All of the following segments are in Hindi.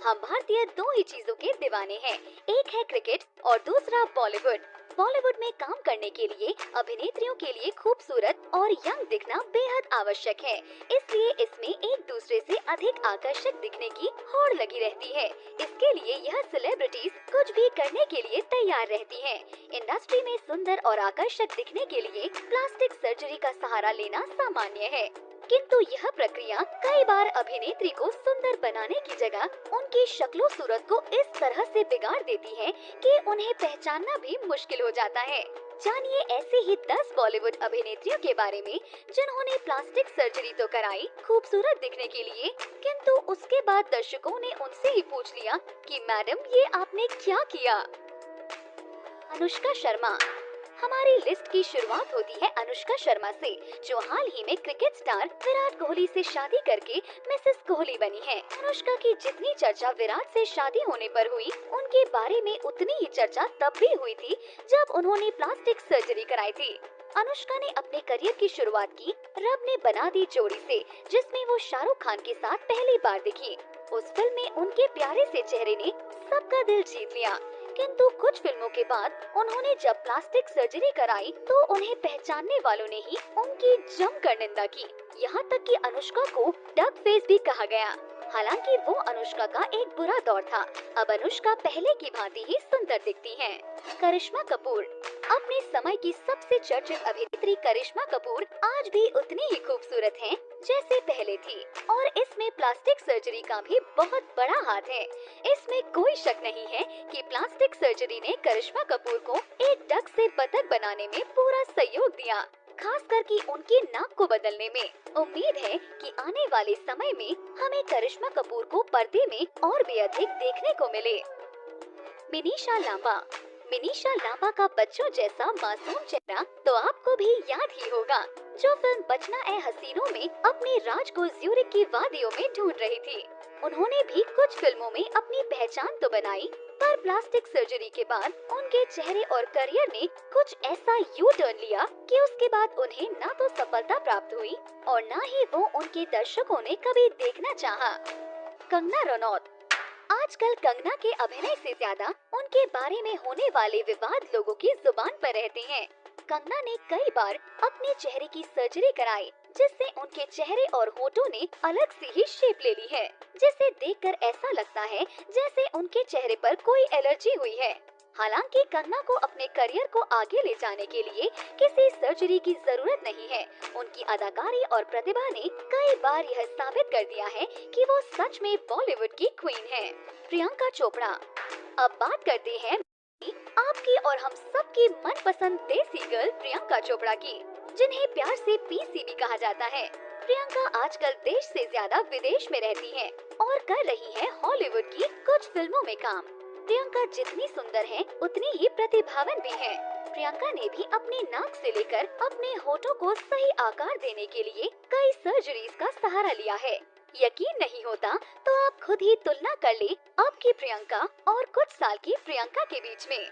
हम भारतीय दो ही चीजों के दीवाने हैं, एक है क्रिकेट और दूसरा बॉलीवुड। बॉलीवुड में काम करने के लिए अभिनेत्रियों के लिए खूबसूरत और यंग दिखना बेहद आवश्यक है, इसलिए इसमें एक दूसरे से अधिक आकर्षक दिखने की होड़ लगी रहती है। इसके लिए यह सेलिब्रिटीज कुछ भी करने के लिए तैयार रहती हैं। इंडस्ट्री में सुंदर और आकर्षक दिखने के लिए प्लास्टिक सर्जरी का सहारा लेना सामान्य है, किंतु यह प्रक्रिया कई बार अभिनेत्री को सुंदर बनाने की जगह उनकी शक्लो सूरत को इस तरह से बिगाड़ देती है कि उन्हें पहचानना भी मुश्किल हो जाता है। जानिए ऐसी ही 10 बॉलीवुड अभिनेत्रियों के बारे में जिन्होंने प्लास्टिक सर्जरी तो कराई खूबसूरत दिखने के लिए, किंतु उसके बाद दर्शकों ने उनसे ही पूछ लिया कि मैडम ये आपने क्या किया। अनुष्का शर्मा। हमारी लिस्ट की शुरुआत होती है अनुष्का शर्मा से, जो हाल ही में क्रिकेट स्टार विराट कोहली से शादी करके मिसेस कोहली बनी है। अनुष्का की जितनी चर्चा विराट से शादी होने पर हुई, उनके बारे में उतनी ही चर्चा तब भी हुई थी जब उन्होंने प्लास्टिक सर्जरी कराई थी। अनुष्का ने अपने करियर की शुरुआत की रब ने बना दी जोड़ी से, जिसमें वो शाहरुख खान के साथ पहली बार दिखी। उस फिल्म में उनके प्यारे से चेहरे ने सबका दिल जीत लिया, किंतु कुछ फिल्मों के बाद उन्होंने जब प्लास्टिक सर्जरी कराई तो उन्हें पहचानने वालों ने ही उनकी जमकर निंदा की। यहाँ तक कि अनुष्का को डक फेस भी कहा गया। हालांकि वो अनुष्का का एक बुरा दौर था। अब अनुष्का पहले की भांति ही सुंदर दिखती हैं। करिश्मा कपूर। अपने समय की सबसे चर्चित अभिनेत्री करिश्मा कपूर आज भी उतनी ही खूबसूरत हैं जैसे पहले थी, और इसमें प्लास्टिक सर्जरी का भी बहुत बड़ा हाथ है। इसमें कोई शक नहीं है कि प्लास्टिक सर्जरी ने करिश्मा कपूर को एक डक से बतख बनाने में पूरा सहयोग दिया, खासकर कि उनकी नाक को बदलने में। उम्मीद है कि आने वाले समय में हमें करिश्मा कपूर को पर्दे में और भी अधिक देखने को मिले। मिनीषा लांबा। मिनीषा लांबा का बच्चों जैसा मासूम चेहरा तो आपको भी याद ही होगा, जो फिल्म बचना ए हसीनों में अपने राज को ज्यूरिख की वादियों में ढूंढ रही थी। उन्होंने भी कुछ फिल्मों में अपनी पहचान तो बनाई, पर प्लास्टिक सर्जरी के बाद उनके चेहरे और करियर ने कुछ ऐसा यू टर्न लिया कि उसके बाद उन्हें न तो सफलता प्राप्त हुई और न ही वो उनके दर्शकों ने कभी देखना चाहा। कंगना रनौत। आजकल कंगना के अभिनय से ज्यादा उनके बारे में होने वाले विवाद लोगों की जुबान पर रहते हैं। कंगना ने कई बार अपने चेहरे की सर्जरी कराई, जिससे उनके चेहरे और होठों ने अलग सी ही शेप ले ली है, जिसे देखकर ऐसा लगता है जैसे उनके चेहरे पर कोई एलर्जी हुई है। हालांकि कंगना को अपने करियर को आगे ले जाने के लिए किसी सर्जरी की जरूरत नहीं है। उनकी अदाकारी और प्रतिभा ने कई बार यह साबित कर दिया है कि वो सच में बॉलीवुड की क्वीन हैं। प्रियंका चोपड़ा। अब बात करते हैं आपकी और हम सबकी मनपसंद देसी गर्ल प्रियंका चोपड़ा की, जिन्हें प्यार से पीसी भी कहा जाता है। प्रियंका आजकल देश से ज्यादा विदेश में रहती हैं और कर रही हैं हॉलीवुड की कुछ फिल्मों में काम। प्रियंका जितनी सुंदर है उतनी ही प्रतिभावान भी है। प्रियंका ने भी अपनी नाक से लेकर अपने होठों को सही आकार देने के लिए कई सर्जरीज का सहारा लिया है। यकीन नहीं होता तो आप खुद ही तुलना कर ले अब की प्रियंका और कुछ साल की प्रियंका के बीच में।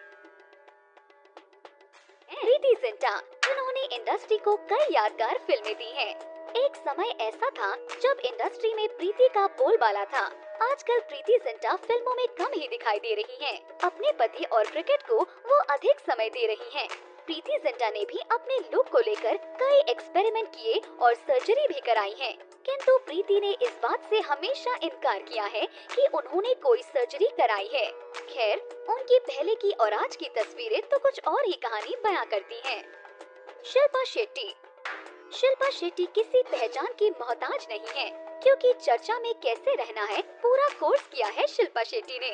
प्रीति जिंटा, जिन्होंने इंडस्ट्री को कई यादगार फिल्में दी हैं। एक समय ऐसा था जब इंडस्ट्री में प्रीति का बोलबाला था। आजकल प्रीति जिंटा फिल्मों में कम ही दिखाई दे रही हैं। अपने पति और क्रिकेट को वो अधिक समय दे रही हैं। प्रीति जिंटा ने भी अपने लुक को लेकर कई एक्सपेरिमेंट किए और सर्जरी भी कराई है, किंतु प्रीति ने इस बात से हमेशा इनकार किया है कि उन्होंने कोई सर्जरी कराई है। खैर, उनकी पहले की और आज की तस्वीरें तो कुछ और ही कहानी बयां करती हैं। शिल्पा शेट्टी। शिल्पा शेट्टी किसी पहचान की मोहताज नहीं है, क्योंकि चर्चा में कैसे रहना है पूरा कोर्स किया है शिल्पा शेट्टी ने।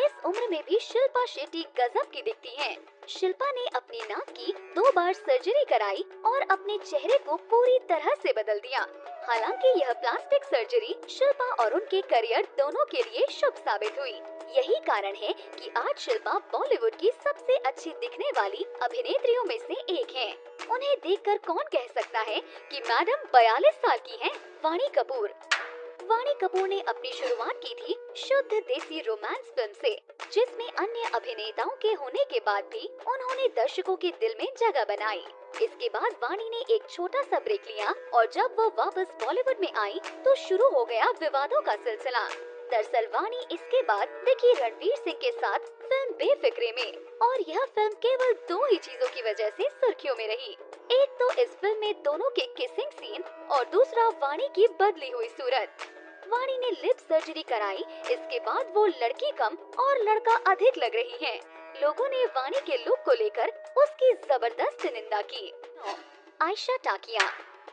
इस उम्र में भी शिल्पा शेट्टी गजब की दिखती हैं। शिल्पा ने अपनी नाक की 2 बार सर्जरी कराई और अपने चेहरे को पूरी तरह से बदल दिया। हालांकि यह प्लास्टिक सर्जरी शिल्पा और उनके करियर दोनों के लिए शुभ साबित हुई। यही कारण है कि आज शिल्पा बॉलीवुड की सबसे अच्छी दिखने वाली अभिनेत्रियों में से एक हैं। उन्हें देखकर कौन कह सकता है कि मैडम 42 साल की हैं। वाणी कपूर। वाणी कपूर ने अपनी शुरुआत की थी शुद्ध देसी रोमांस फिल्म से, जिसमें अन्य अभिनेताओं के होने के बाद भी उन्होंने दर्शकों के दिल में जगह बनाई। इसके बाद वाणी ने एक छोटा सा ब्रेक लिया और जब वो वापस बॉलीवुड में आई तो शुरू हो गया विवादों का सिलसिला। दरअसल वाणी इसके बाद दिखी रणवीर सिंह के साथ फिल्म बेफिक्रे में, और यह फिल्म केवल 2 ही चीजों की वजह से सुर्खियों में रही। एक तो इस फिल्म में दोनों के किसिंग सीन और दूसरा वाणी की बदली हुई सूरत। वाणी ने लिप सर्जरी कराई, इसके बाद वो लड़की कम और लड़का अधिक लग रही हैं। लोगों ने वाणी के लुक को लेकर उसकी जबरदस्त निंदा की। आयशा टाकिया।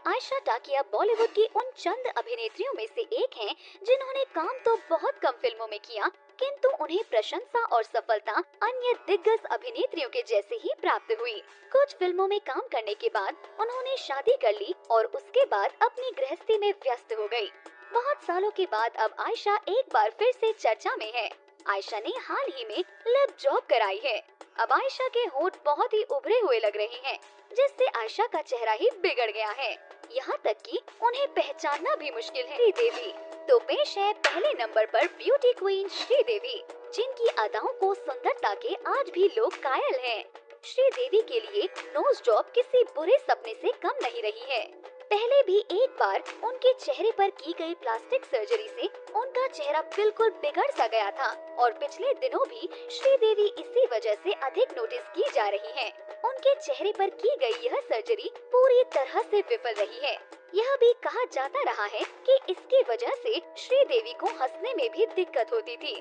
आयशा टाकिया बॉलीवुड की उन चंद अभिनेत्रियों में से एक हैं जिन्होंने काम तो बहुत कम फिल्मों में किया, किंतु उन्हें प्रशंसा और सफलता अन्य दिग्गज अभिनेत्रियों के जैसे ही प्राप्त हुई। कुछ फिल्मों में काम करने के बाद उन्होंने शादी कर ली और उसके बाद अपनी गृहस्थी में व्यस्त हो गई। बहुत सालों के बाद अब आयशा एक बार फिर से चर्चा में है। आयशा ने हाल ही में लिप जॉब कराई है। अब आयशा के होंठ बहुत ही उभरे हुए लग रहे हैं, जिससे आयशा का चेहरा ही बिगड़ गया है। यहाँ तक कि उन्हें पहचानना भी मुश्किल है। श्रीदेवी। तो पेश है पहले नंबर पर ब्यूटी क्वीन श्रीदेवी, जिनकी अदाओं को सुंदरता के आज भी लोग कायल हैं। श्रीदेवी के लिए नोज जॉब किसी बुरे सपने से कम नहीं रही है। पहले भी एक बार उनके चेहरे पर की गई प्लास्टिक सर्जरी से उनका चेहरा बिल्कुल बिगड़ सा गया था, और पिछले दिनों भी श्रीदेवी इसी वजह से अधिक नोटिस की जा रही हैं। उनके चेहरे पर की गई यह सर्जरी पूरी तरह से विफल रही है। यह भी कहा जाता रहा है कि इसकी वजह से श्रीदेवी को हंसने में भी दिक्कत होती थी।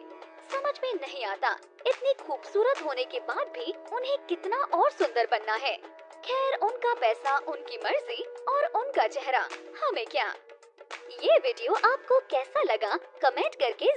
समझ में नहीं आता, इतनी खूबसूरत होने के बाद भी उन्हें कितना और सुंदर बनना है। खैर, उनका पैसा, उनकी मर्जी और उनका चेहरा, हमें क्या। ये वीडियो आपको कैसा लगा कमेंट करके